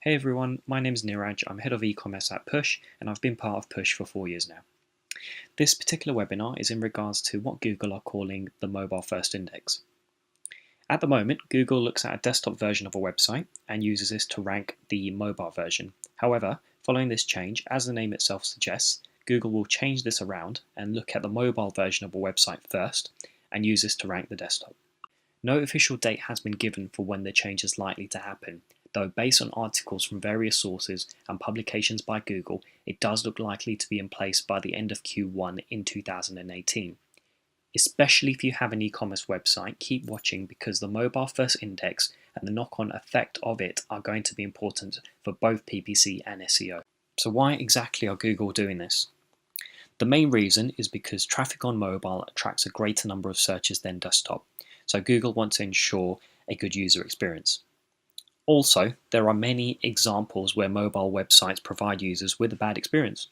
Hey everyone, my name is Niraj, I'm head of e-commerce at Push and I've been part of Push for 4 years now. This particular webinar is in regards to what Google are calling the mobile first index. At the moment, Google looks at a desktop version of a website and uses this to rank the mobile version. However, following this change, as the name itself suggests, Google will change this around and look at the mobile version of a website first and use this to rank the desktop. No official date has been given for when the change is likely to happen, though based on articles from various sources and publications by Google, it does look likely to be in place by the end of Q1 in 2018. Especially if you have an e-commerce website, keep watching because the mobile first index and the knock-on effect of it are going to be important for both PPC and SEO. So why exactly are Google doing this? The main reason is because traffic on mobile attracts a greater number of searches than desktop, so Google wants to ensure a good user experience. Also, there are many examples where mobile websites provide users with a bad experience.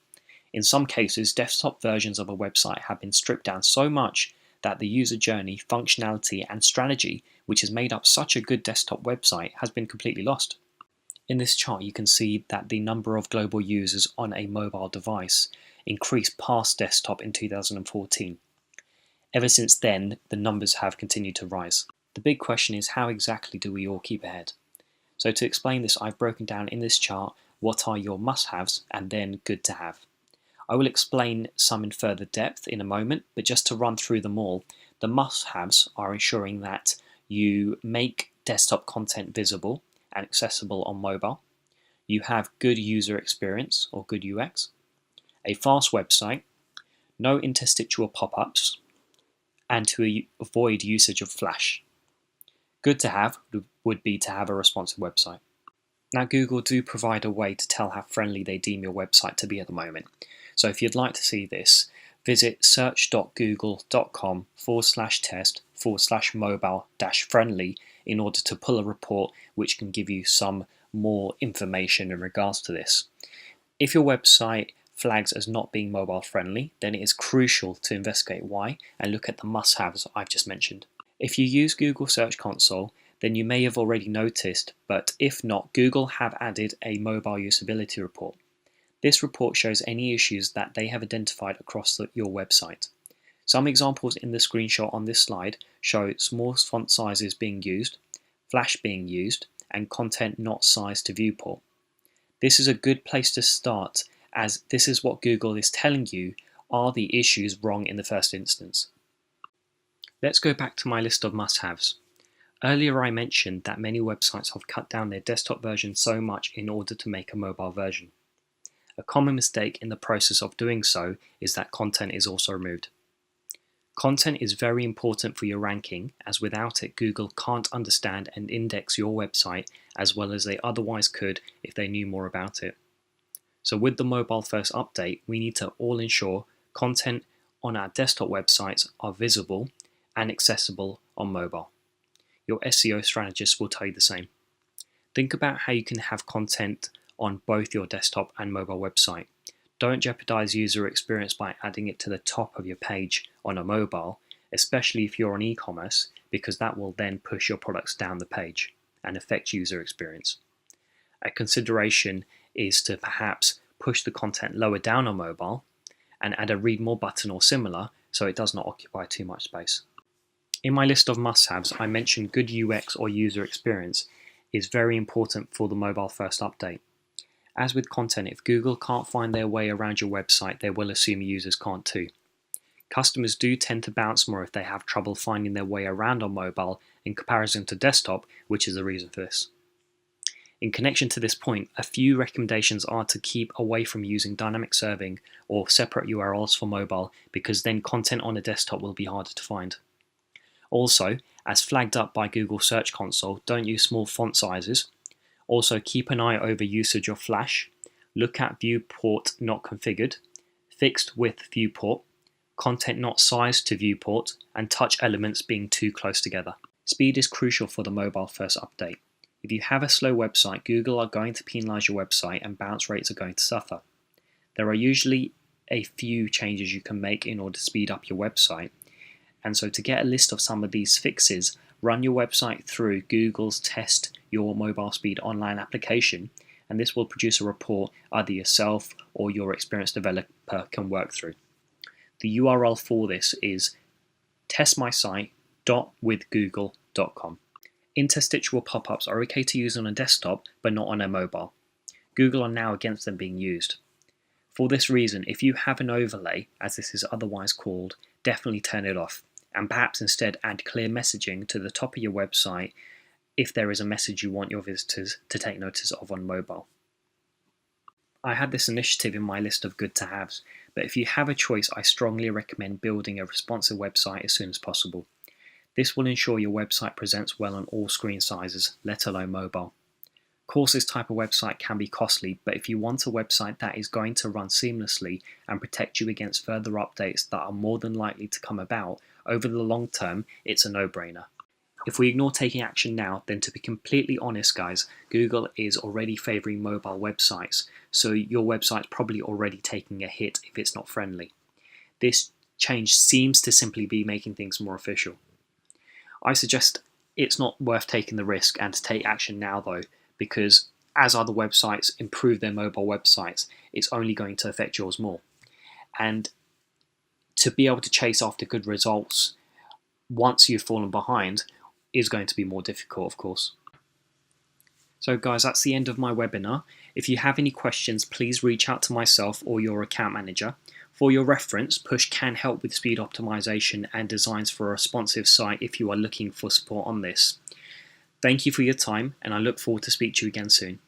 In some cases, desktop versions of a website have been stripped down so much that the user journey, functionality, and strategy, which has made up such a good desktop website, has been completely lost. In this chart, you can see that the number of global users on a mobile device increased past desktop in 2014. Ever since then, the numbers have continued to rise. The big question is, how exactly do we all keep ahead? So to explain this, I've broken down in this chart what are your must-haves and then good to have. I will explain some in further depth in a moment, but just to run through them all, the must-haves are ensuring that you make desktop content visible and accessible on mobile. You have good user experience or good UX, a fast website, no interstitial pop-ups, and to avoid usage of Flash. Good to have would be to have a responsive website. Now, Google do provide a way to tell how friendly they deem your website to be at the moment. So if you'd like to see this, visit search.google.com/test/mobile-friendly in order to pull a report which can give you some more information in regards to this. If your website flags as not being mobile friendly, then it is crucial to investigate why and look at the must-haves I've just mentioned. If you use Google Search Console, then you may have already noticed, but if not, Google have added a mobile usability report. This report shows any issues that they have identified across your website. Some examples in the screenshot on this slide show small font sizes being used, Flash being used, and content not sized to viewport. This is a good place to start, as this is what Google is telling you are the issues wrong in the first instance. Let's go back to my list of must-haves. Earlier I mentioned that many websites have cut down their desktop version so much in order to make a mobile version. A common mistake in the process of doing so is that content is also removed. Content is very important for your ranking, as without it Google can't understand and index your website as well as they otherwise could if they knew more about it. So with the mobile first update, we need to all ensure content on our desktop websites are visible and accessible on mobile. Your SEO strategist will tell you the same. Think about how you can have content on both your desktop and mobile website. Don't jeopardize user experience by adding it to the top of your page on a mobile, especially if you're on e-commerce, because that will then push your products down the page and affect user experience. A consideration is to perhaps push the content lower down on mobile and add a read more button or similar so it does not occupy too much space. In my list of must-haves, I mentioned good UX or user experience is very important for the mobile first update. As with content, if Google can't find their way around your website, they will assume users can't too. Customers do tend to bounce more if they have trouble finding their way around on mobile in comparison to desktop, which is the reason for this. In connection to this point, a few recommendations are to keep away from using dynamic serving or separate URLs for mobile, because then content on a desktop will be harder to find. Also, as flagged up by Google Search Console, don't use small font sizes. Also, keep an eye over usage of Flash. Look at viewport not configured, fixed width viewport, content not sized to viewport, and touch elements being too close together. Speed is crucial for the mobile first update. If you have a slow website, Google are going to penalize your website and bounce rates are going to suffer. There are usually a few changes you can make in order to speed up your website. And so to get a list of some of these fixes, run your website through Google's Test Your Mobile Speed online application and this will produce a report either yourself or your experienced developer can work through. The URL for this is testmysite.withgoogle.com. Interstitial pop-ups are okay to use on a desktop, but not on a mobile. Google are now against them being used. For this reason, if you have an overlay, as this is otherwise called, definitely turn it off, and perhaps instead add clear messaging to the top of your website if there is a message you want your visitors to take notice of on mobile. I had this initiative in my list of good to haves, but if you have a choice, I strongly recommend building a responsive website as soon as possible. This will ensure your website presents well on all screen sizes, let alone mobile. Of course, this type of website can be costly, but if you want a website that is going to run seamlessly and protect you against further updates that are more than likely to come about, over the long term, it's a no-brainer. If we ignore taking action now, then to be completely honest guys, Google is already favouring mobile websites, so your website's probably already taking a hit if it's not friendly. This change seems to simply be making things more official. I suggest it's not worth taking the risk and to take action now though, because as other websites improve their mobile websites, it's only going to affect yours more. And to be able to chase after good results once you've fallen behind is going to be more difficult, of course. So guys, that's the end of my webinar. If you have any questions, please reach out to myself or your account manager. For your reference, Push can help with speed optimization and designs for a responsive site if you are looking for support on this. Thank you for your time, and I look forward to speak to you again soon.